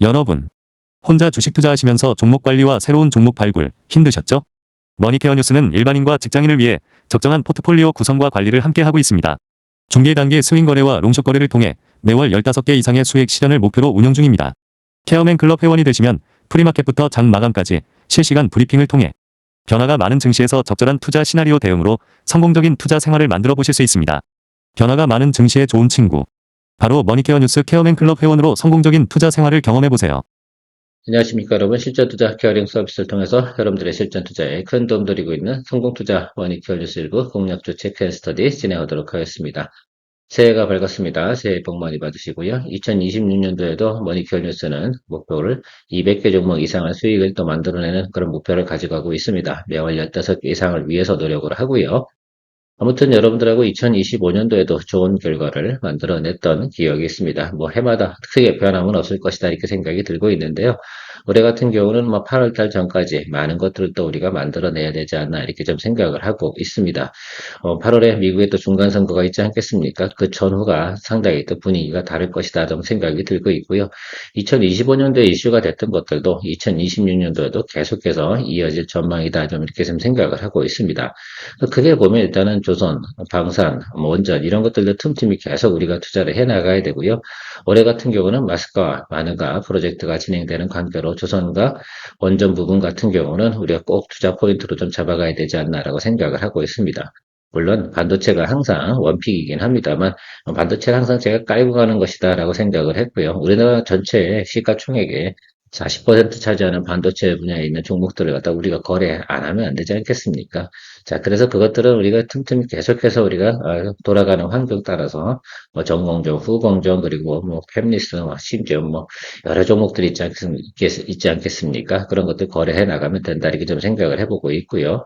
여러분, 혼자 주식 투자하시면서 종목 관리와 새로운 종목 발굴 힘드셨죠? 머니케어 뉴스는 일반인과 직장인을 위해 적정한 포트폴리오 구성과 관리를 함께 하고 있습니다. 중개 단계 스윙 거래와 롱숏 거래를 통해 매월 15개 이상의 수익 실현을 목표로 운영 중입니다. 케어맨 클럽 회원이 되시면 프리마켓부터 장 마감까지 실시간 브리핑을 통해 변화가 많은 증시에서 적절한 투자 시나리오 대응으로 성공적인 투자 생활을 만들어 보실 수 있습니다. 변화가 많은 증시의 좋은 친구. 바로 머니케어 뉴스 케어맨 클럽 회원으로 성공적인 투자 생활을 경험해 보세요. 안녕하십니까 여러분. 실전 투자 케어링 서비스를 통해서 여러분들의 실전 투자에 큰 도움 드리고 있는 성공투자 머니케어 뉴스 일부 공략주 체크 앤 스터디 진행하도록 하겠습니다. 새해가 밝았습니다. 새해 복 많이 받으시고요. 2026년도에도 머니케어 뉴스는 목표를 200개 종목 이상의 수익을 또 만들어내는 그런 목표를 가져가고 있습니다. 매월 15개 이상을 위해서 노력을 하고요. 아무튼 여러분들하고 2025년도에도 좋은 결과를 만들어냈던 기억이 있습니다. 뭐 해마다 크게 변함은 없을 것이다 이렇게 생각이 들고 있는데요. 올해 같은 경우는 뭐 8월달 전까지 많은 것들을 또 우리가 만들어내야 되지 않나 이렇게 좀 생각을 하고 있습니다. 8월에 미국에 또 중간선거가 있지 않겠습니까? 그 전후가 상당히 또 분위기가 다를 것이다 좀 생각이 들고 있고요. 2025년도에 이슈가 됐던 것들도 2026년도에도 계속해서 이어질 전망이다 좀 이렇게 좀 생각을 하고 있습니다. 크게 보면 일단은 조선, 방산, 뭐 원전 이런 것들도 틈틈이 계속 우리가 투자를 해 나가야 되고요. 올해 같은 경우는 마스크와 마누가 프로젝트가 진행되는 관계로 조선과 원전 부분 같은 경우는 우리가 꼭 투자 포인트로 좀 잡아가야 되지 않나라고 생각을 하고 있습니다. 물론 반도체가 항상 원픽이긴 합니다만 반도체는 항상 제가 깔고 가는 것이다라고 생각을 했고요. 우리나라 전체 시가총액의 40% 차지하는 반도체 분야에 있는 종목들을 갖다 우리가 거래 안 하면 안 되지 않겠습니까? 자, 그래서 그것들은 우리가 틈틈이 계속해서 우리가 돌아가는 환경 따라서 뭐 전공정, 후공정, 그리고 뭐 팹리스, 심지어 뭐 여러 종목들이 있지 않겠습니까? 그런 것들 거래해 나가면 된다 이렇게 좀 생각을 해보고 있고요.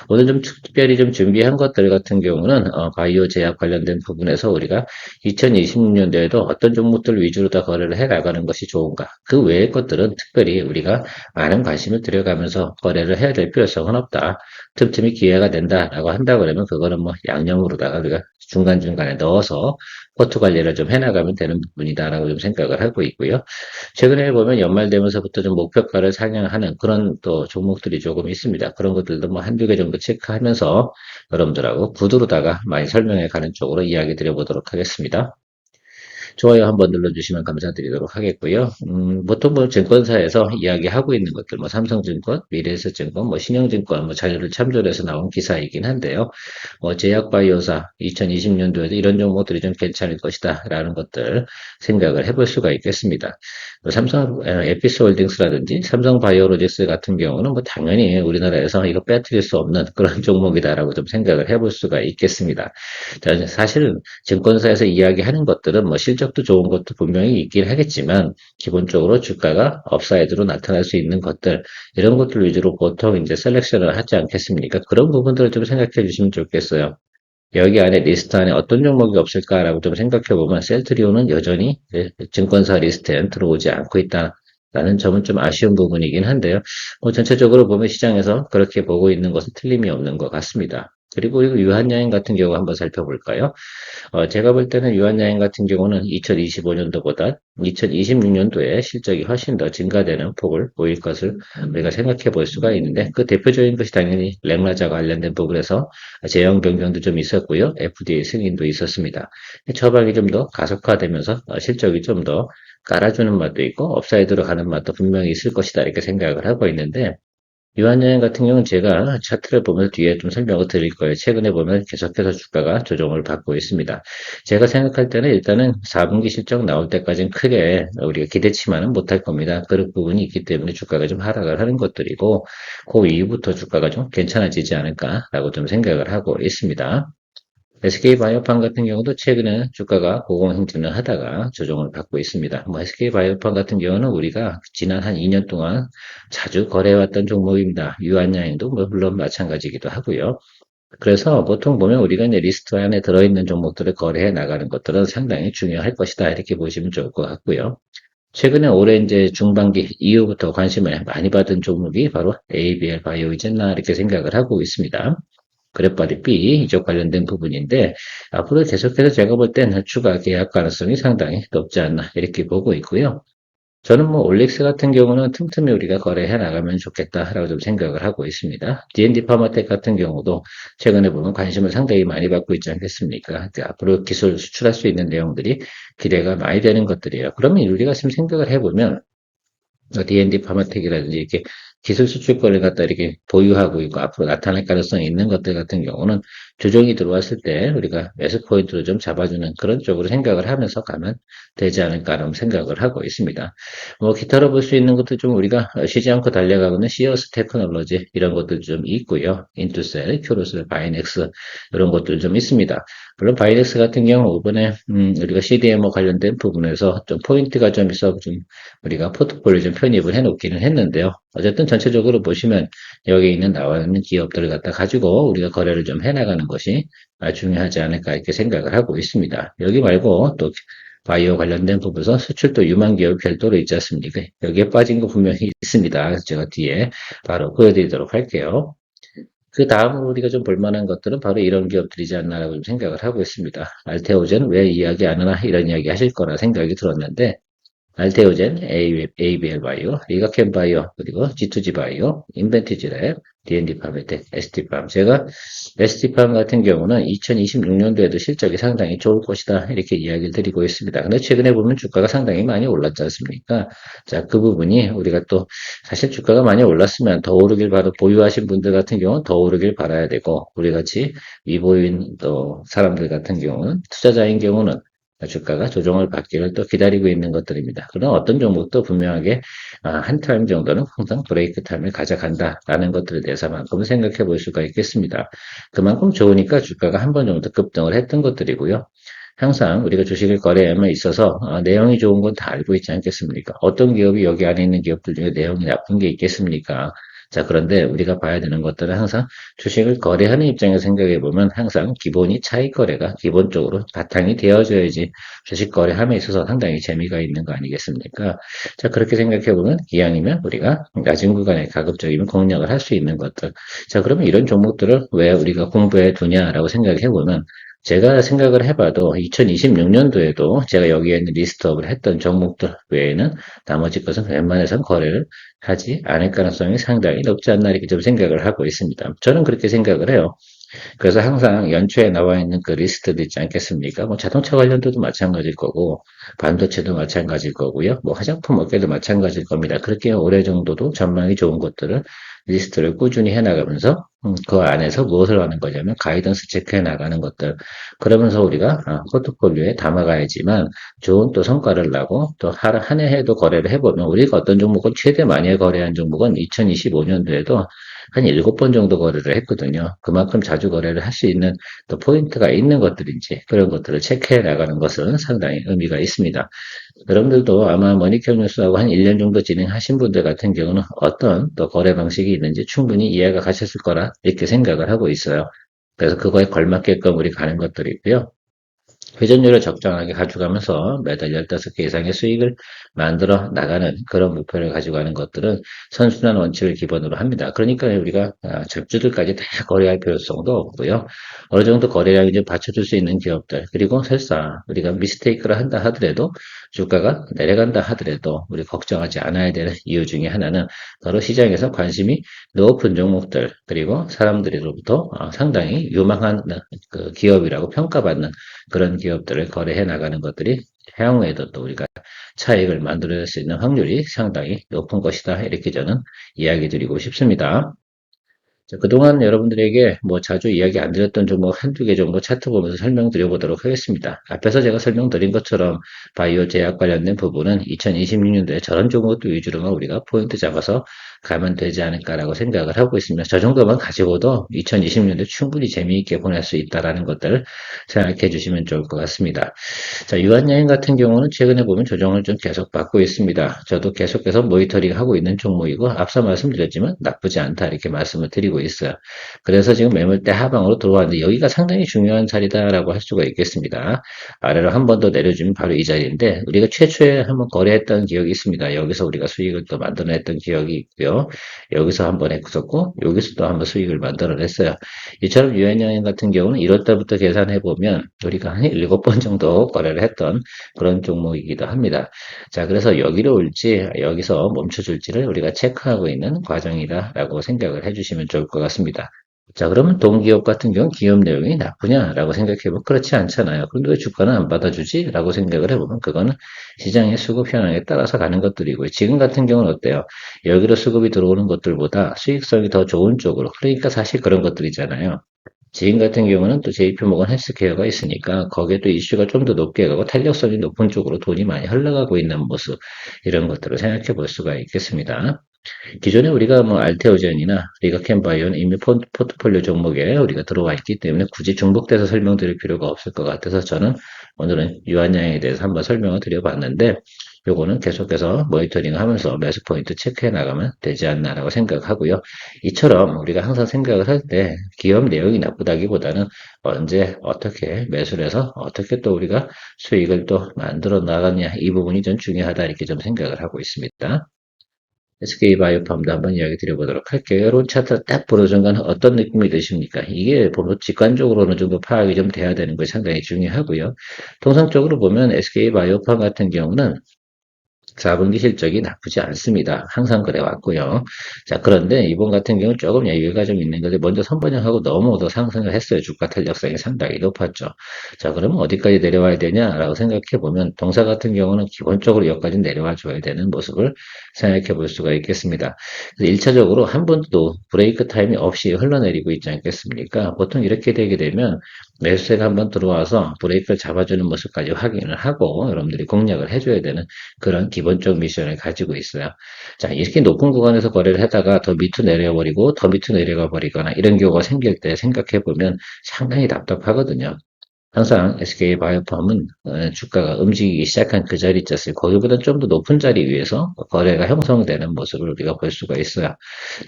오늘 좀 특별히 좀 준비한 것들 같은 경우는 바이오 제약 관련된 부분에서 우리가 2026년도에도 어떤 종목들 위주로 다 거래를 해 나가는 것이 좋은가? 그 외의 것들은 특별히 우리가 많은 관심을 들여가면서 거래를 해야 될 필요성은 없다. 틈틈이 기회가 된다라고 한다 그러면 그거는 뭐 양념으로다가 우리가 중간중간에 넣어서 포트 관리를 좀 해나가면 되는 부분이다라고 좀 생각을 하고 있고요. 최근에 보면 연말 되면서부터 좀 목표가를 상향하는 그런 또 종목들이 조금 있습니다. 그런 것들도 뭐 한두 개 정도 체크하면서 여러분들하고 구두로다가 많이 설명해 가는 쪽으로 이야기 드려보도록 하겠습니다. 좋아요 한번 눌러주시면 감사드리도록 하겠고요. 보통 뭐 증권사에서 이야기하고 있는 것들, 뭐 삼성증권, 미래에셋증권, 뭐 신영증권, 뭐 자료를 참조를 해서 나온 기사이긴 한데요. 제약바이오사 2020년도에도 이런 종목들이 좀 괜찮을 것이다 라는 것들 생각을 해볼 수가 있겠습니다. 삼성 에피스홀딩스라든지 삼성바이오로직스 같은 경우는 뭐 당연히 우리나라에서 이거 빼뜨릴 수 없는 그런 종목이다라고 좀 생각을 해볼 수가 있겠습니다. 자, 사실 증권사에서 이야기하는 것들은 뭐 실적도 좋은 것도 분명히 있긴 하겠지만 기본적으로 주가가 업사이드로 나타날 수 있는 것들 이런 것들 위주로 보통 이제 셀렉션을 하지 않겠습니까? 그런 부분들을 좀 생각해 주시면 좋겠어요. 여기 안에 리스트 안에 어떤 종목이 없을까라고 좀 생각해 보면 셀트리온은 여전히 증권사 리스트에 들어오지 않고 있다라는 점은 좀 아쉬운 부분이긴 한데요. 전체적으로 보면 시장에서 그렇게 보고 있는 것은 틀림이 없는 것 같습니다. 그리고 유한양행 같은 경우 한번 살펴볼까요? 제가 볼 때는 유한양행 같은 경우는 2025년도보다 2026년도에 실적이 훨씬 더 증가되는 폭을 보일 것을 우리가 생각해 볼 수가 있는데 그 대표적인 것이 당연히 렉라자 관련된 부분에서 제형 변경도 좀 있었고요. FDA 승인도 있었습니다. 처방이 좀 더 가속화되면서 실적이 좀 더 깔아주는 맛도 있고 업사이드로 가는 맛도 분명히 있을 것이다 이렇게 생각을 하고 있는데 유한여행 같은 경우는 제가 차트를 보면 뒤에 좀 설명을 드릴 거예요. 최근에 보면 계속해서 주가가 조정을 받고 있습니다. 제가 생각할 때는 일단은 4분기 실적 나올 때까지는 크게 우리가 기대치만은 못할 겁니다. 그런 부분이 있기 때문에 주가가 좀 하락을 하는 것들이고 그 이후부터 주가가 좀 괜찮아지지 않을까라고 좀 생각을 하고 있습니다. SK바이오팜 같은 경우도 최근에 주가가 고공행진을 하다가 조정을 받고 있습니다. SK바이오팜 같은 경우는 우리가 지난 한 2년 동안 자주 거래해왔던 종목입니다. 유한양행도 물론 마찬가지이기도 하고요. 그래서 보통 보면 우리가 이제 리스트 안에 들어있는 종목들을 거래해 나가는 것들은 상당히 중요할 것이다. 이렇게 보시면 좋을 것 같고요. 최근에 올해 이제 중반기 이후부터 관심을 많이 받은 종목이 바로 ABL 바이오이젠나 이렇게 생각을 하고 있습니다. 그래파리 B 이쪽 관련된 부분인데 앞으로 계속해서 제가 볼 때는 추가 계약 가능성이 상당히 높지 않나 이렇게 보고 있고요. 저는 뭐 올릭스 같은 경우는 틈틈이 우리가 거래해 나가면 좋겠다라고 좀 생각을 하고 있습니다. D&D 파마텍 같은 경우도 최근에 보면 관심을 상당히 많이 받고 있지 않겠습니까? 앞으로 기술 수출할 수 있는 내용들이 기대가 많이 되는 것들이에요. 그러면 우리가 지금 생각을 해보면 D&D 파마텍이라든지 이렇게 기술 수출권을 갖다 이렇게 보유하고 있고 앞으로 나타날 가능성이 있는 것들 같은 경우는 조정이 들어왔을 때 우리가 매수 포인트를 좀 잡아주는 그런 쪽으로 생각을 하면서 가면 되지 않을까라는 생각을 하고 있습니다. 뭐 기타로 볼 수 있는 것도 좀 우리가 쉬지 않고 달려가고 있는 시어스 테크놀로지 이런 것들 좀 있고요. 인투셀, 큐로스, 바이넥스 이런 것들 좀 있습니다. 물론 바이넥스 같은 경우 이번에 우리가 CDMO 관련된 부분에서 좀 포인트가 좀 있어 좀 우리가 포트폴리오 좀 편입을 해 놓기는 했는데요. 어쨌든 전체적으로 보시면 여기 있는 나와 있는 기업들을 갖다 가지고 우리가 거래를 좀 해나가는 것이 중요하지 않을까 이렇게 생각을 하고 있습니다. 여기 말고 또 바이오 관련된 부분에서 수출도 유망 기업 별도로 있지 않습니까? 여기에 빠진 거 분명히 있습니다. 그래서 제가 뒤에 바로 보여드리도록 할게요. 그 다음으로 우리가 좀 볼만한 것들은 바로 이런 기업들이지 않나라고 좀 생각을 하고 있습니다. 알테오젠 왜 이야기 안 하나 이런 이야기 하실 거라 생각이 들었는데 알테오젠, ABL 바이오, 리가켄 바이오, 그리고 G2G 바이오, 인벤티지랩, D&D 파메텍, ST팜. 제가 ST팜 같은 경우는 2026년도에도 실적이 상당히 좋을 것이다. 이렇게 이야기를 드리고 있습니다. 근데 최근에 보면 주가가 상당히 많이 올랐지 않습니까? 자, 그 부분이 우리가 또 사실 주가가 많이 올랐으면 더 오르길 바로 보유하신 분들 같은 경우는 더 오르길 바라야 되고, 우리 같이 미보유인 또 사람들 같은 경우는 투자자인 경우는 주가가 조정을 받기를 또 기다리고 있는 것들입니다. 그러나 어떤 종목도 분명하게 한 타임 정도는 항상 브레이크 타임을 가져간다라는 것들에 대해서만큼은 생각해 볼 수가 있겠습니다. 그만큼 좋으니까 주가가 한 번 정도 급등을 했던 것들이고요. 항상 우리가 주식을 거래함에 있어서 내용이 좋은 건 다 알고 있지 않겠습니까? 어떤 기업이 여기 안에 있는 기업들 중에 내용이 나쁜 게 있겠습니까? 자, 그런데 우리가 봐야 되는 것들은 항상 주식을 거래하는 입장에서 생각해 보면 항상 기본이 차익 거래가 기본적으로 바탕이 되어져야지 주식 거래함에 있어서 상당히 재미가 있는 거 아니겠습니까? 자, 그렇게 생각해 보면 기왕이면 우리가 낮은 구간에 가급적이면 공략을 할 수 있는 것들. 자, 그러면 이런 종목들을 왜 우리가 공부해 두냐라고 생각해 보면 제가 생각을 해봐도 2026년도에도 제가 여기에 있는 리스트업을 했던 종목들 외에는 나머지 것은 웬만해선 거래를 하지 않을 가능성이 상당히 높지 않나 이렇게 좀 생각을 하고 있습니다. 저는 그렇게 생각을 해요. 그래서 항상 연초에 나와 있는 그 리스트도 있지 않겠습니까? 뭐 자동차 관련도도 마찬가지일 거고, 반도체도 마찬가지일 거고요. 뭐 화장품 업계도 마찬가지일 겁니다. 그렇게 올해 정도도 전망이 좋은 것들을 리스트를 꾸준히 해나가면서 그 안에서 무엇을 하는 거냐면 가이던스 체크해 나가는 것들. 그러면서 우리가 포트폴리오에 담아가야지만 좋은 또 성과를 나고 또 한 해에도 거래를 해보면 우리가 어떤 종목은 최대 많이 거래한 종목은 2025년도에도 한 7번 정도 거래를 했거든요. 그만큼 자주 거래를 할 수 있는 또 포인트가 있는 것들인지 그런 것들을 체크해 나가는 것은 상당히 의미가 있습니다. 여러분들도 아마 머니캡 뉴스하고 한 1년 정도 진행하신 분들 같은 경우는 어떤 또 거래 방식이 있는지 충분히 이해가 가셨을 거라 이렇게 생각을 하고 있어요. 그래서 그거에 걸맞게끔 우리 가는 것들이고요. 회전율을 적정하게 가져가면서 매달 15개 이상의 수익을 만들어 나가는 그런 목표를 가지고 가는 것들은 선순환 원칙을 기본으로 합니다. 그러니까 우리가 잡주들까지 다 거래할 필요성도 없고요. 어느 정도 거래량이 좀 받쳐줄 수 있는 기업들 그리고 설사 우리가 미스테이크를 한다 하더라도 주가가 내려간다 하더라도 우리 걱정하지 않아야 되는 이유 중에 하나는 바로 시장에서 관심이 높은 종목들 그리고 사람들로부터 상당히 유망한 그 기업이라고 평가받는 그런 기업들을 거래해 나가는 것들이 향후에도 또 우리가 차익을 만들어낼 수 있는 확률이 상당히 높은 것이다. 이렇게 저는 이야기 드리고 싶습니다. 자, 그동안 여러분들에게 뭐 자주 이야기 안 드렸던 종목 한두 개 정도 차트 보면서 설명드려 보도록 하겠습니다. 앞에서 제가 설명드린 것처럼 바이오 제약 관련된 부분은 2026년도에 저런 종목도 위주로만 우리가 포인트 잡아서 가면 되지 않을까라고 생각을 하고 있습니다. 저 정도만 가지고도 2020년도에 충분히 재미있게 보낼 수 있다라는 것들을 생각해 주시면 좋을 것 같습니다. 자, 유한여행 같은 경우는 최근에 보면 조정을 좀 계속 받고 있습니다. 저도 계속해서 모니터링 하고 있는 종목이고 앞서 말씀드렸지만 나쁘지 않다 이렇게 말씀을 드리고 있어요. 그래서 지금 매물대 하방으로 들어왔는데 여기가 상당히 중요한 자리다라고 할 수가 있겠습니다. 아래로 한 번 더 내려주면 바로 이 자리인데 우리가 최초에 한번 거래했던 기억이 있습니다. 여기서 우리가 수익을 또 만들어냈던 기억이 있고요. 했고요. 여기서 한번 했었고, 여기서 또 한번 수익을 만들어냈어요. 이처럼 유한양행 같은 경우는 1월달부터 계산해보면 우리가 한 7번 정도 거래를 했던 그런 종목이기도 합니다. 자, 그래서 여기로 올지 여기서 멈춰줄지를 우리가 체크하고 있는 과정이다라고 생각을 해주시면 좋을 것 같습니다. 자, 그러면 동기업 같은 경우 기업 내용이 나쁘냐라고 생각해보면 그렇지 않잖아요. 그런데 왜 주가는 안 받아주지? 라고 생각을 해보면 그거는 시장의 수급 현황에 따라서 가는 것들이고요. 지금 같은 경우는 어때요? 여기로 수급이 들어오는 것들보다 수익성이 더 좋은 쪽으로, 그러니까 사실 그런 것들이잖아요. 지금 같은 경우는 또 JP모건 헬스케어가 있으니까 거기에 또 이슈가 좀 더 높게 가고 탄력성이 높은 쪽으로 돈이 많이 흘러가고 있는 모습, 이런 것들을 생각해 볼 수가 있겠습니다. 기존에 우리가 뭐 알테오젠이나 리가캠바이오는 이미 포트폴리오 종목에 우리가 들어와 있기 때문에 굳이 중복돼서 설명드릴 필요가 없을 것 같아서 저는 오늘은 유한양에 대해서 한번 설명을 드려봤는데, 요거는 계속해서 모니터링 하면서 매수 포인트 체크해 나가면 되지 않나라고 생각하고요. 이처럼 우리가 항상 생각을 할 때 기업 내용이 나쁘다기보다는 언제 어떻게 매수를 해서 어떻게 또 우리가 수익을 또 만들어 나가냐, 이 부분이 좀 중요하다, 이렇게 좀 생각을 하고 있습니다. SK바이오팜도 한번 이야기 드려보도록 할게요. 이런 차트 딱 보는 순간 어떤 느낌이 드십니까? 이게 보면 직관적으로 어느 정도 파악이 좀 돼야 되는 것이 상당히 중요하고요. 통상적으로 보면 SK바이오팜 같은 경우는 4분기 실적이 나쁘지 않습니다. 항상 그래왔고요. 자, 그런데 이번 같은 경우는 조금 여유가 좀 있는 건데, 먼저 선반영하고 너무 더 상승을 했어요. 주가 탄력성이 상당히 높았죠. 자, 그러면 어디까지 내려와야 되냐라고 생각해 보면, 동사 같은 경우는 기본적으로 여기까지 내려와 줘야 되는 모습을 생각해 볼 수가 있겠습니다. 1차적으로 한 번도 브레이크 타임이 없이 흘러내리고 있지 않겠습니까? 보통 이렇게 되게 되면 매수세가 한번 들어와서 브레이크를 잡아주는 모습까지 확인을 하고 여러분들이 공략을 해줘야 되는 그런 기본적 미션을 가지고 있어요. 자, 이렇게 높은 구간에서 거래를 하다가 더 밑으로 내려버리고 더 밑으로 내려가 버리거나 이런 경우가 생길 때 생각해 보면 상당히 답답하거든요. 항상 SK바이오팜은 주가가 움직이기 시작한 그 자리 있었어요. 거기보다 좀 더 높은 자리 위에서 거래가 형성되는 모습을 우리가 볼 수가 있어요.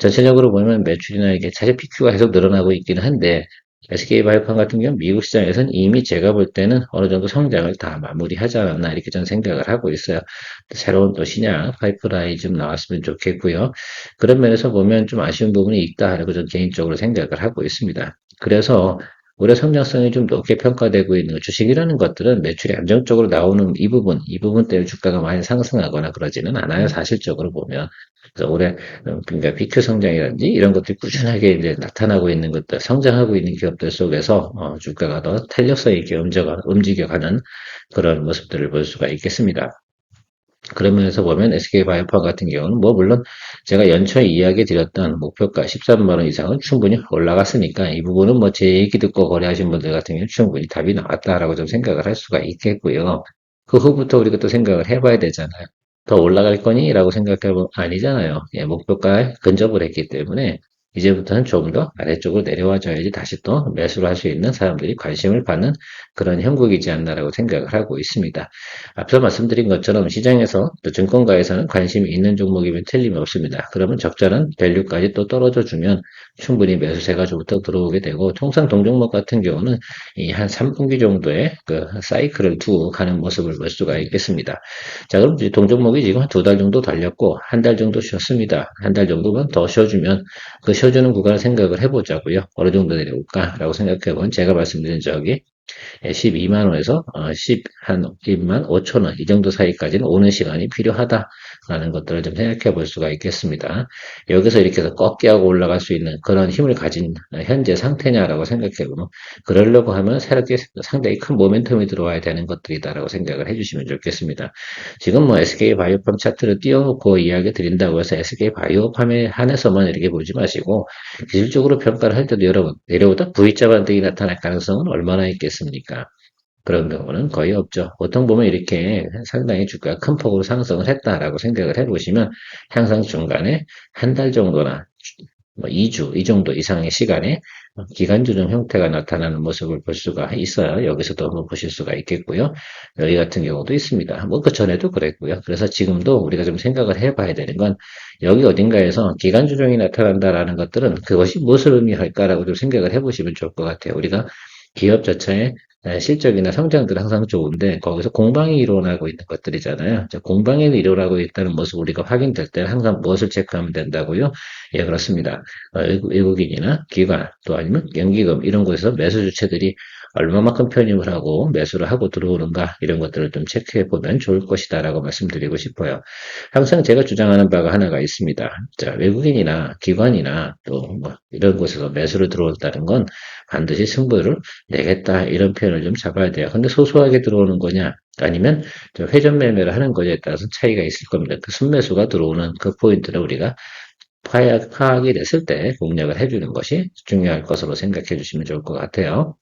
전체적으로 보면 매출이나 이게 사실 PQ가 계속 늘어나고 있기는 한데, SK바이오팜 같은 경우는 미국 시장에서는 이미 제가 볼 때는 어느 정도 성장을 다 마무리하지 않았나, 이렇게 저는 생각을 하고 있어요. 새로운 또 신약 파이프라인이 좀 나왔으면 좋겠고요. 그런 면에서 보면 좀 아쉬운 부분이 있다라고 저는 개인적으로 생각을 하고 있습니다. 그래서 올해 성장성이 좀 높게 평가되고 있는 주식이라는 것들은 매출이 안정적으로 나오는 이 부분 때문에 주가가 많이 상승하거나 그러지는 않아요. 사실적으로 보면. 그래서 올해 그러니까 BQ 성장이라든지 이런 것들이 꾸준하게 이제 나타나고 있는 것들, 성장하고 있는 기업들 속에서 주가가 더 탄력성 있게 움직여가는 그런 모습들을 볼 수가 있겠습니다. 그런 면에서 보면 SK바이오팜 같은 경우는 뭐 물론 제가 연초에 이야기 드렸던 목표가 13만 원 이상은 충분히 올라갔으니까 이 부분은 뭐 제 얘기 듣고 거래하신 분들 같은 경우는 충분히 답이 나왔다라고 좀 생각을 할 수가 있겠고요. 그 후부터 우리가 또 생각을 해봐야 되잖아요. 더 올라갈 거니? 라고 생각해보면 아니잖아요. 예, 목표가에 근접을 했기 때문에 이제부터는 좀 더 아래쪽으로 내려와 줘야지 다시 또 매수를 할 수 있는 사람들이 관심을 받는 그런 형국이지 않나라고 생각을 하고 있습니다. 앞서 말씀드린 것처럼 시장에서 또 증권가에서는 관심이 있는 종목이면 틀림이 없습니다. 그러면 적절한 밸류까지 또 떨어져 주면 충분히 매수세가 좀 더 들어오게 되고, 통상 동종목 같은 경우는 이 한 3분기 정도의 그 사이클을 두고 가는 모습을 볼 수가 있겠습니다. 자, 그럼 이제 동종목이 지금 한 2달 정도 달렸고 한 달 정도 쉬었습니다. 한 달 정도만 더 쉬어주면 그 쉬어주는 구간을 생각을 해보자고요. 어느 정도 내려올까라고 생각해보면 제가 말씀드린 저기 12만 원에서 1만 5천 원 이 정도 사이까지는 오는 시간이 필요하다라는 것들을 좀 생각해 볼 수가 있겠습니다. 여기서 이렇게 해서 꺾게 하고 올라갈 수 있는 그런 힘을 가진 현재 상태냐라고 생각해 보면, 그러려고 하면 새롭게 상당히 큰 모멘텀이 들어와야 되는 것들이다라고 생각을 해주시면 좋겠습니다. 지금 뭐 SK바이오팜 차트를 띄워놓고 이야기 드린다고 해서 SK바이오팜에 한해서만 이렇게 보지 마시고 기술적으로 평가를 할 때도 여러분, 내려오다 V자 반등이 나타날 가능성은 얼마나 있겠습니까? 그런 경우는 거의 없죠. 보통 보면 이렇게 상당히 주가가 큰 폭으로 상승을 했다라고 생각을 해보시면 항상 중간에 한 달 정도나 뭐 2주 이 정도 이상의 시간에 기간조정 형태가 나타나는 모습을 볼 수가 있어요. 여기서도 한번 보실 수가 있겠고요. 여기 같은 경우도 있습니다. 뭐 그 전에도 그랬고요. 그래서 지금도 우리가 좀 생각을 해봐야 되는 건, 여기 어딘가에서 기간조정이 나타난다라는 것들은 그것이 무엇을 의미할까라고 좀 생각을 해보시면 좋을 것 같아요. 우리가 기업 자체의 실적이나 성장들은 항상 좋은데 거기서 공방이 일어나고 있는 것들이잖아요. 공방이 일어나고 있다는 모습 우리가 확인될 때는 항상 무엇을 체크하면 된다고요? 예, 그렇습니다. 외국인이나 기관 또 아니면 연기금 이런 곳에서 매수 주체들이 얼마만큼 편입을 하고 매수를 하고 들어오는가 이런 것들을 좀 체크해 보면 좋을 것이다라고 말씀드리고 싶어요. 항상 제가 주장하는 바가 하나가 있습니다. 자, 외국인이나 기관이나 또 뭐 이런 곳에서 매수를 들어온다는 건 반드시 승부를 내겠다 이런 표현을 좀 잡아야 돼요. 근데 소소하게 들어오는 거냐 아니면 회전 매매를 하는 거냐에 따라서 차이가 있을 겁니다. 그 순매수가 들어오는 그 포인트를 우리가 파악이 됐을 때 공략을 해주는 것이 중요할 것으로 생각해 주시면 좋을 것 같아요.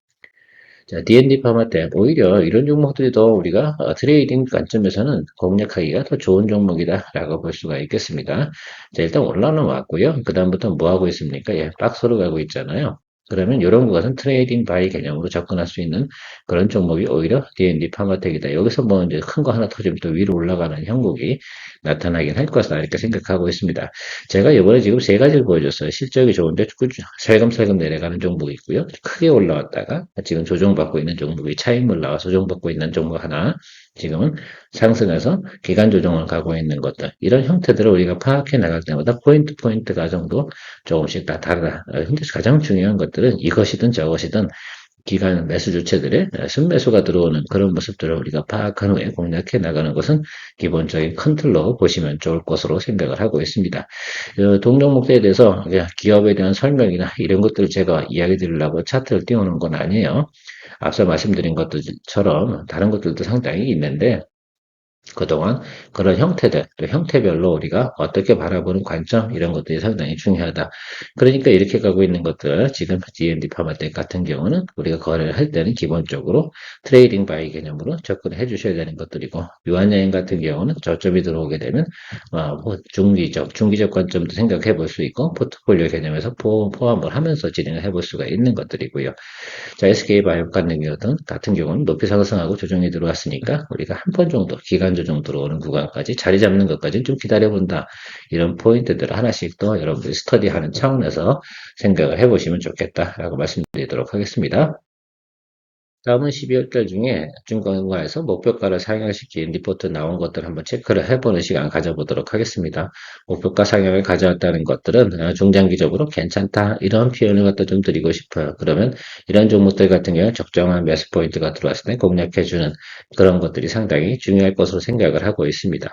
자, D&D 파마 때 오히려 이런 종목들이 더 우리가 트레이딩 관점에서는 공략하기가 더 좋은 종목이다라고 볼 수가 있겠습니다. 자, 일단 올라는 왔고요. 그 다음부터 뭐 하고 있습니까? 예, 박스로 가고 있잖아요. 그러면 이런 것은 트레이딩 바이 개념으로 접근할 수 있는 그런 종목이 오히려 D&D 파마텍이다. 여기서 뭐 이제 큰 거 하나 터지면 또 위로 올라가는 형국이 나타나긴 할 것이다 이렇게 생각하고 있습니다. 제가 이번에 지금 세 가지를 보여줬어요. 실적이 좋은데 살금살금 내려가는 종목이 있고요. 크게 올라왔다가 지금 조정받고 있는 종목이 차익물 나와 조정받고 있는 종목 하나, 지금은 상승해서 기간 조정을 가고 있는 것들 이런 형태들을 우리가 파악해 나갈 때마다 포인트 가정도 조금씩 다 다르다. 근데 가장 중요한 것들은 이것이든 저것이든 기간 매수 주체들의 순매수가 들어오는 그런 모습들을 우리가 파악한 후에 공략해 나가는 것은 기본적인 큰 틀로 보시면 좋을 것으로 생각을 하고 있습니다. 동종목대에 대해서 기업에 대한 설명이나 이런 것들을 제가 이야기 드리려고 차트를 띄우는 건 아니에요. 앞서 말씀드린 것들처럼 다른 것들도 상당히 있는데 그동안 그런 형태들, 또 형태별로 우리가 어떻게 바라보는 관점, 이런 것들이 상당히 중요하다. 그러니까 이렇게 가고 있는 것들, 지금 D&D 파마텍 같은 경우는 우리가 거래를 할 때는 기본적으로 트레이딩 바이 개념으로 접근을 해 주셔야 되는 것들이고, 유한여행 같은 경우는 저점이 들어오게 되면, 뭐 중기적 관점도 생각해 볼 수 있고, 포트폴리오 개념에서 포함을 하면서 진행을 해볼 수가 있는 것들이고요. 자, SK바이오 같은 경우는 높이 상승하고 조정이 들어왔으니까 우리가 한 번 정도 기간 조정 들어오는 구간까지 자리 잡는 것까지는 좀 기다려본다. 이런 포인트들을 하나씩 더 여러분들이 스터디하는 차원에서 생각을 해보시면 좋겠다라고 말씀드리도록 하겠습니다. 다음은 12월달 중에 증권가에서 목표가를 상향시킨 리포트 나온 것들 한번 체크를 해보는 시간 가져보도록 하겠습니다. 목표가 상향을 가져왔다는 것들은 중장기적으로 괜찮다 이런 표현을 갖다 좀 드리고 싶어요. 그러면 이런 종목들 같은 경우는 적정한 매수 포인트가 들어왔을 때 공략해주는 그런 것들이 상당히 중요할 것으로 생각을 하고 있습니다.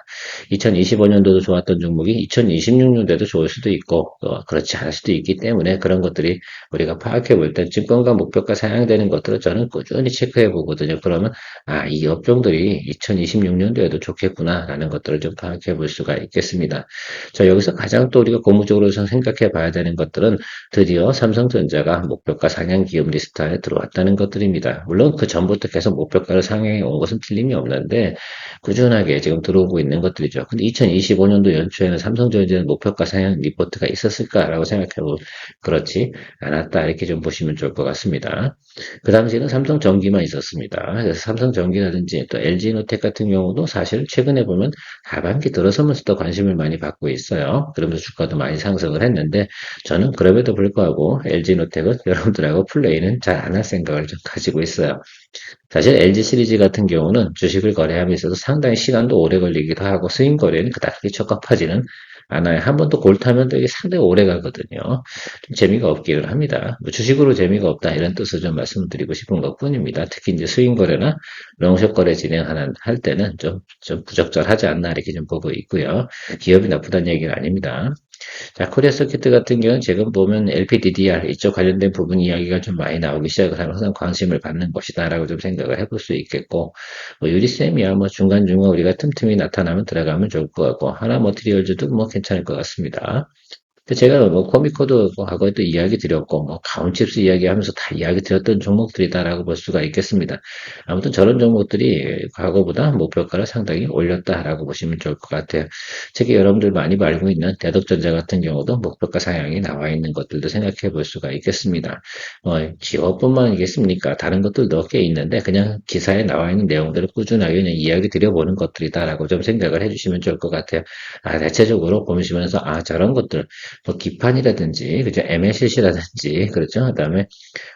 2025년도도 좋았던 종목이 2026년도에도 좋을 수도 있고 그렇지 않을 수도 있기 때문에 그런 것들이 우리가 파악해 볼 때 증권가 목표가 상향되는 것들을 저는 꾸준히 체크해 보거든요. 그러면 이 업종들이 2026년도에도 좋겠구나라는 것들을 좀 파악해 볼 수가 있겠습니다. 자, 여기서 가장 또 우리가 고무적으로 생각해 봐야 되는 것들은 드디어 삼성전자가 목표가 상향 기업 리스트에 들어왔다는 것들입니다. 물론 그 전부터 계속 목표가를 상향해 온 것은 틀림이 없는데 꾸준하게 지금 들어오고 있는 것들이죠. 근데 2025년도 연초에는 삼성전자는 목표가 상향 리포트가 있었을까라고 생각해 보면 그렇지 않았다 이렇게 좀 보시면 좋을 것 같습니다. 그 당시에는 삼성전기만 있었습니다. 그래서 삼성전기라든지 또 LG노텍 같은 경우도 사실 최근에 보면 하반기 들어서면서 더 관심을 많이 받고 있어요. 그러면서 주가도 많이 상승을 했는데 저는 그럼에도 불구하고 LG노텍은 여러분들하고 플레이는 잘 안 할 생각을 좀 가지고 있어요. 사실 LG 시리즈 같은 경우는 주식을 거래함에 있어서 상당히 시간도 오래 걸리기도 하고 스윙 거래는 그닥 적합하지는 않아요. 한 번 또 골타면 이게 상당히 오래 가거든요. 좀 재미가 없기는 합니다. 뭐 주식으로 재미가 없다 이런 뜻을 좀 말씀드리고 싶은 것 뿐입니다. 특히 이제 스윙 거래나 롱숏 거래 할 때는 좀 부적절하지 않나 이렇게 좀 보고 있고요. 기업이 나쁘다는 얘기는 아닙니다. 자, 코리아 서킷 같은 경우는 지금 보면 LPDDR 이쪽 관련된 부분 이야기가 좀 많이 나오기 시작을 하면 항상 관심을 받는 것이다라고 좀 생각을 해볼 수 있겠고, 뭐 유리쌤이야 뭐 중간중간 우리가 틈틈이 나타나면 들어가면 좋을 것 같고, 하나 머티리얼즈도 뭐 괜찮을 것 같습니다. 근데 제가 뭐 코미코도 과거에 또 이야기 드렸고 뭐 가온칩스 이야기하면서 다 이야기 드렸던 종목들이다라고 볼 수가 있겠습니다. 아무튼 저런 종목들이 과거보다 목표가를 상당히 올렸다라고 보시면 좋을 것 같아요. 특히 여러분들 많이 알고 있는 대덕전자 같은 경우도 목표가 상향이 나와 있는 것들도 생각해 볼 수가 있겠습니다. 기업뿐만이겠습니까? 다른 것들도 꽤 있는데 그냥 기사에 나와 있는 내용들을 꾸준하게 그냥 이야기 드려보는 것들이다라고 좀 생각을 해주시면 좋을 것 같아요. 대체적으로 보시면서 저런 것들 뭐 기판이라든지, 그죠? MLCC라든지, 그렇죠? 그다음에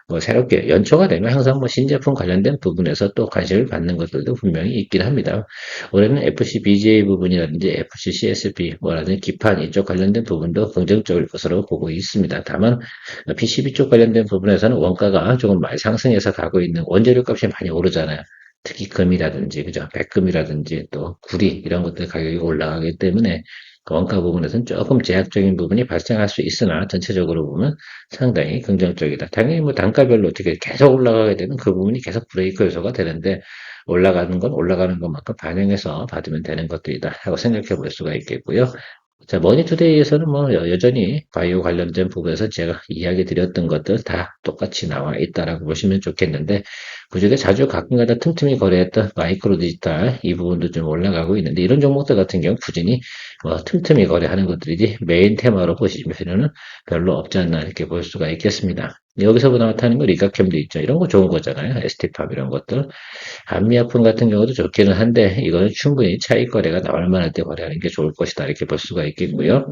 뭐 새롭게 연초가 되면 항상 뭐 신제품 관련된 부분에서 또 관심을 받는 것들도 분명히 있긴 합니다. 올해는 FC BGA 부분이라든지 FC CSP 뭐라든지 기판 이쪽 관련된 부분도 긍정적일 것으로 보고 있습니다. 다만 PCB 쪽 관련된 부분에서는 원가가 조금 많이 상승해서 가고 있는 원재료 값이 많이 오르잖아요. 특히 금이라든지 그죠? 백금이라든지 또 구리 이런 것들 가격이 올라가기 때문에 그 원가 부분에서는 조금 제약적인 부분이 발생할 수 있으나 전체적으로 보면 상당히 긍정적이다. 당연히 뭐 단가별로 어떻게 계속 올라가게 되면 그 부분이 계속 브레이크 요소가 되는데 올라가는 건 올라가는 것만큼 반영해서 받으면 되는 것들이다 하고 생각해 볼 수가 있겠고요. 자, 머니투데이에서는 뭐 여전히 바이오 관련된 부분에서 제가 이야기 드렸던 것들 다 똑같이 나와 있다라고 보시면 좋겠는데 그중에 자주 가끔가다 틈틈이 거래했던 마이크로 디지털 이 부분도 좀 올라가고 있는데 이런 종목들 같은 경우 꾸준히 틈틈이 거래하는 것들이지 메인 테마로 보시면 필요는 별로 없지 않나 이렇게 볼 수가 있겠습니다. 여기서 나타나는 거 리가캠도 있죠. 이런 거 좋은 거잖아요. ST팝 이런 것들. 한미약품 같은 경우도 좋기는 한데 이거는 충분히 차익 거래가 나올 만할 때 거래하는 게 좋을 것이다 이렇게 볼 수가 있겠고요.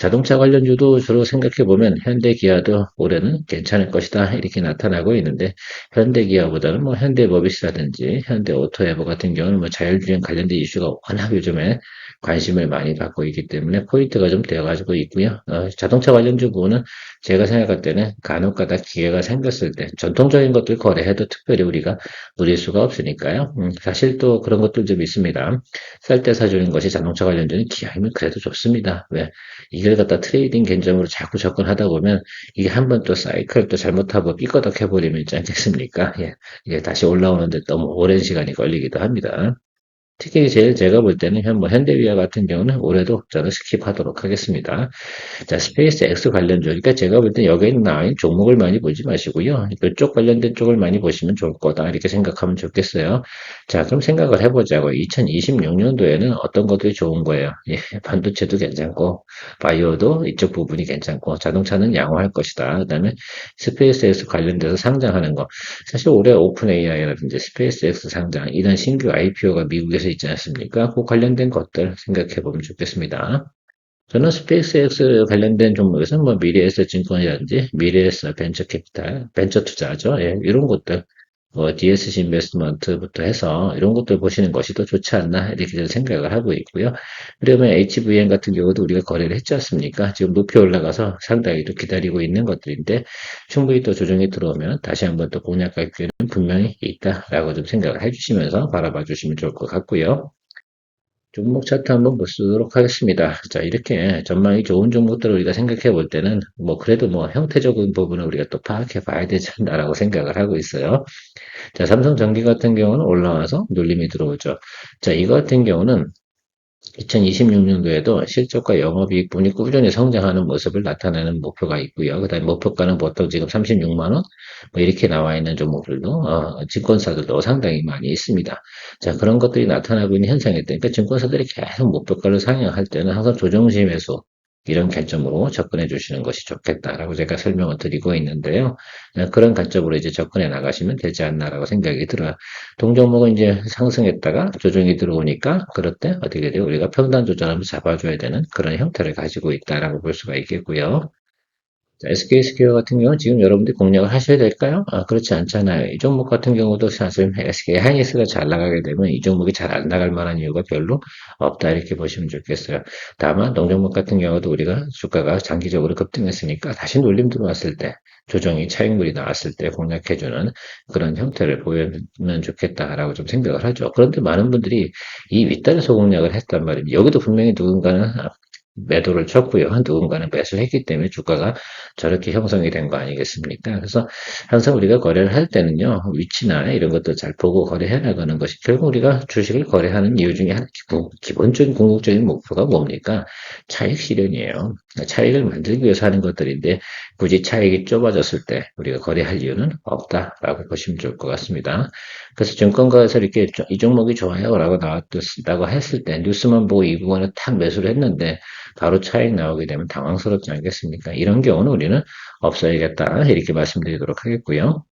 자동차 관련주도 주로 생각해 보면 현대 기아도 올해는 괜찮을 것이다 이렇게 나타나고 있는데 현대 기아보다는 뭐 현대모비스라든지 현대 오토에버 같은 경우는 뭐 자율주행 관련된 이슈가 워낙 요즘에 관심을 많이 받고 있기 때문에 포인트가 좀 되어가지고 있고요. 자동차 관련주 부분은 제가 생각할 때는 간혹가다 기회가 생겼을 때 전통적인 것들 거래해도 특별히 우리가 누릴 수가 없으니까요. 사실 또 그런 것들 좀 있습니다. 쌀 때 사주는 것이 자동차 관련주는 기아이면 그래도 좋습니다. 왜? 이걸 갖다 트레이딩 개념으로 자꾸 접근하다 보면 이게 한번 또 사이클 또 잘못하고 삐거덕 해버리면 있지 않겠습니까? 예. 이게 다시 올라오는데 너무 오랜 시간이 걸리기도 합니다. 특히 제일 제가 볼 때는 뭐 현대위아 같은 경우는 올해도 저는 스킵하도록 하겠습니다. 자, 스페이스 X 관련주. 그러니까 제가 볼 때 여기에 나와 있는 종목을 많이 보지 마시고요. 이쪽 관련된 쪽을 많이 보시면 좋을 거다. 이렇게 생각하면 좋겠어요. 자, 그럼 생각을 해보자고. 2026년도에는 어떤 것들이 좋은 거예요? 예, 반도체도 괜찮고, 바이오도 이쪽 부분이 괜찮고, 자동차는 양호할 것이다. 그 다음에 스페이스 X 관련돼서 상장하는 거. 사실 올해 오픈 AI라든지 스페이스 X 상장, 이런 신규 IPO가 미국에서 있지 않습니까? 그 관련된 것들 생각해 보면 좋겠습니다. 저는 스페이스X 관련된 종목에서는 뭐 미래에셋 증권이라든지 미래에셋 벤처캐피탈, 벤처 투자죠. 예, 이런 것들, DSC 인베스트먼트부터 해서 이런 것들 보시는 것이 더 좋지 않나 이렇게 저는 생각을 하고 있고요. 그러면 HVM 같은 경우도 우리가 거래를 했지 않습니까? 지금 높이 올라가서 상당히 또 기다리고 있는 것들인데 충분히 또 조정이 들어오면 다시 한번 또 공략할 기회는 분명히 있다라고 좀 생각을 해주시면서 바라봐 주시면 좋을 것 같고요. 종목 차트 한번 보도록 하겠습니다. 자, 이렇게 전망이 좋은 종목들을 우리가 생각해 볼 때는, 뭐, 그래도 뭐, 형태적인 부분을 우리가 또 파악해 봐야 되지 않나라고 생각을 하고 있어요. 자, 삼성전기 같은 경우는 올라와서 눌림이 들어오죠. 자, 이거 같은 경우는 2026년도에도 실적과 영업이익 분이 꾸준히 성장하는 모습을 나타내는 목표가 있고요. 그 다음에 목표가는 보통 지금 36만 원, 뭐 이렇게 나와 있는 종목들도, 증권사들도 상당히 많이 있습니다. 자, 그런 것들이 나타나고 있는 현상이 있으니까 증권사들이 계속 목표가를 상향할 때는 항상 조정시 매수, 이런 관점으로 접근해 주시는 것이 좋겠다라고 제가 설명을 드리고 있는데요. 그런 관점으로 이제 접근해 나가시면 되지 않나라고 생각이 들어요. 동종목은 이제 상승했다가 조정이 들어오니까 그럴 때 어떻게 돼요? 우리가 평단 조절하면서 잡아줘야 되는 그런 형태를 가지고 있다라고 볼 수가 있겠고요. 자, SK스퀘어 같은 경우는 지금 여러분들이 공략을 하셔야 될까요? 그렇지 않잖아요. 이 종목 같은 경우도 사실 SK 하이닉스가 잘 나가게 되면 이 종목이 잘 안 나갈 만한 이유가 별로 없다 이렇게 보시면 좋겠어요. 다만 동종목 같은 경우도 우리가 주가가 장기적으로 급등했으니까 다시 눌림 들어왔을 때 조정이 차익물이 나왔을 때 공략해주는 그런 형태를 보여면 좋겠다라고 좀 생각을 하죠. 그런데 많은 분들이 이 윗단에서 공략을 했단 말입니다. 여기도 분명히 누군가는 매도를 쳤고요. 누군가는 매수를 했기 때문에 주가가 저렇게 형성이 된 거 아니겠습니까? 그래서 항상 우리가 거래를 할 때는요, 위치나 이런 것도 잘 보고 거래해 나가는 것이 결국 우리가 주식을 거래하는 이유 중에 하나, 기본적인 궁극적인 목표가 뭡니까? 차익 실현이에요. 차익을 만들기 위해서 하는 것들인데 굳이 차익이 좁아졌을 때 우리가 거래할 이유는 없다라고 보시면 좋을 것 같습니다. 그래서 증권가에서 이렇게 이 종목이 좋아요라고 나왔다고 했을 때 뉴스만 보고 이 부분을 탁 매수를 했는데 바로 차익 나오게 되면 당황스럽지 않겠습니까? 이런 경우는 우리는 없어야겠다. 이렇게 말씀드리도록 하겠고요.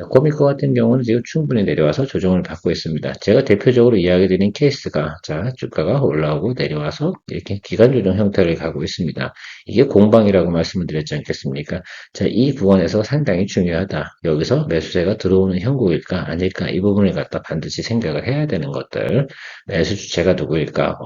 자, 코미코 같은 경우는 지금 충분히 내려와서 조정을 받고 있습니다. 제가 대표적으로 이야기 드린 케이스가, 자, 주가가 올라오고 내려와서 이렇게 기간 조정 형태를 가고 있습니다. 이게 공방이라고 말씀을 드렸지 않겠습니까? 자, 이 구간에서 상당히 중요하다. 여기서 매수세가 들어오는 형국일까, 아닐까, 이 부분을 갖다 반드시 생각을 해야 되는 것들. 매수 주체가 누구일까,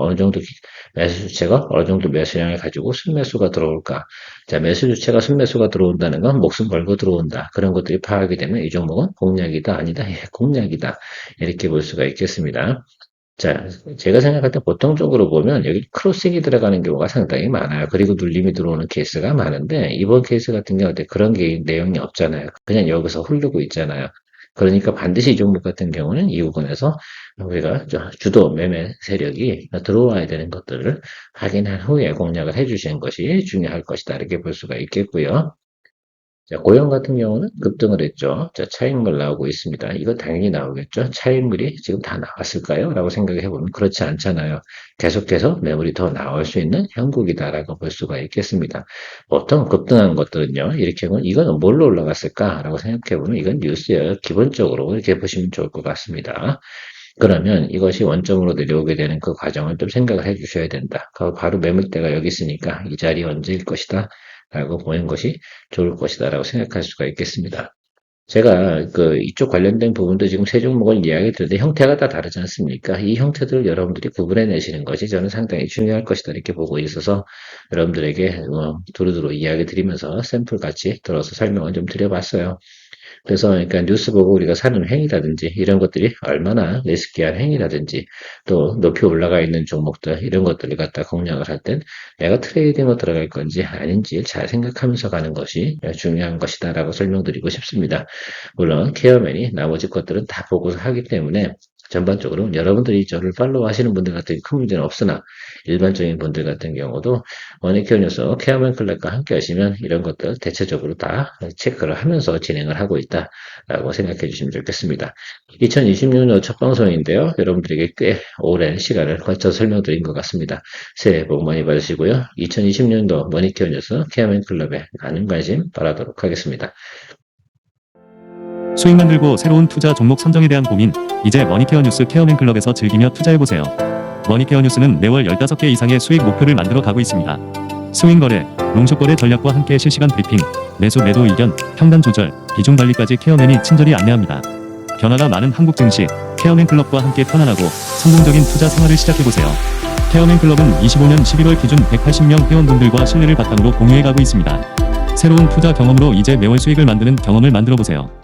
매수 주체가 어느 정도 매수량을 가지고 순매수가 들어올까. 자, 매수 주체가 순매수가 들어온다는 건 목숨 걸고 들어온다. 그런 것들이 파악이 되면 이 종목은 공략이다, 아니다, 예, 공략이다. 이렇게 볼 수가 있겠습니다. 자, 제가 생각할 때 보통적으로 보면 여기 크로싱이 들어가는 경우가 상당히 많아요. 그리고 눌림이 들어오는 케이스가 많은데 이번 케이스 같은 경우는 그런 내용이 없잖아요. 그냥 여기서 흐르고 있잖아요. 그러니까 반드시 이 종목 같은 경우는 이 부분에서 우리가 주도 매매 세력이 들어와야 되는 것들을 확인한 후에 공략을 해주시는 것이 중요할 것이다. 이렇게 볼 수가 있겠고요. 자, 고용 같은 경우는 급등을 했죠. 자, 차익물 나오고 있습니다. 이거 당연히 나오겠죠. 차익물이 지금 다 나왔을까요? 라고 생각해 보면 그렇지 않잖아요. 계속해서 매물이 더 나올 수 있는 형국이다라고 볼 수가 있겠습니다. 보통 급등한 것들은요, 이렇게 보면 이건 뭘로 올라갔을까라고 생각해 보면 이건 뉴스예요. 기본적으로 이렇게 보시면 좋을 것 같습니다. 그러면 이것이 원점으로 내려오게 되는 그 과정을 좀 생각을 해 주셔야 된다. 바로 매물대가 여기 있으니까 이 자리 언제일 것이다. 라고 보는 것이 좋을 것이다. 라고 생각할 수가 있겠습니다. 제가 이쪽 관련된 부분도 지금 세 종목을 이야기 드렸는데 형태가 다 다르지 않습니까? 이 형태들을 여러분들이 구분해 내시는 것이 저는 상당히 중요할 것이다. 이렇게 보고 있어서 여러분들에게 두루두루 이야기 드리면서 샘플 같이 들어서 설명을 좀 드려봤어요. 그래서 그러니까 뉴스 보고 우리가 사는 행위라든지 이런 것들이 얼마나 리스키한 행위라든지 또 높이 올라가 있는 종목들 이런 것들을 갖다 공략을 할 땐 내가 트레이딩으로 들어갈 건지 아닌지 잘 생각하면서 가는 것이 중요한 것이다라고 설명드리고 싶습니다. 물론 케어맨이 나머지 것들은 다 보고서 하기 때문에 전반적으로 여러분들이 저를 팔로우 하시는 분들 같은 큰 문제는 없으나 일반적인 분들 같은 경우도 머니케어 뉴스 케어맨 클럽과 함께 하시면 이런 것들 대체적으로 다 체크를 하면서 진행을 하고 있다라고 생각해 주시면 좋겠습니다. 2026년 첫 방송인데요. 여러분들에게 꽤 오랜 시간을 거쳐 설명드린 것 같습니다. 새해 복 많이 받으시고요. 2026년도 머니케어 뉴스 케어맨 클럽에 많은 관심 바라도록 하겠습니다. 수익 만들고 새로운 투자 종목 선정에 대한 고민, 이제 머니케어 뉴스 케어맨 클럽에서 즐기며 투자해보세요. 머니케어 뉴스는 매월 15개 이상의 수익 목표를 만들어 가고 있습니다. 스윙 거래, 롱숏 거래 전략과 함께 실시간 브리핑, 매수 매도 의견, 평단 조절, 비중 관리까지 케어맨이 친절히 안내합니다. 변화가 많은 한국 증시, 케어맨 클럽과 함께 편안하고 성공적인 투자 생활을 시작해보세요. 케어맨 클럽은 25년 11월 기준 180명 회원분들과 신뢰를 바탕으로 공유해가고 있습니다. 새로운 투자 경험으로 이제 매월 수익을 만드는 경험을 만들어보세요.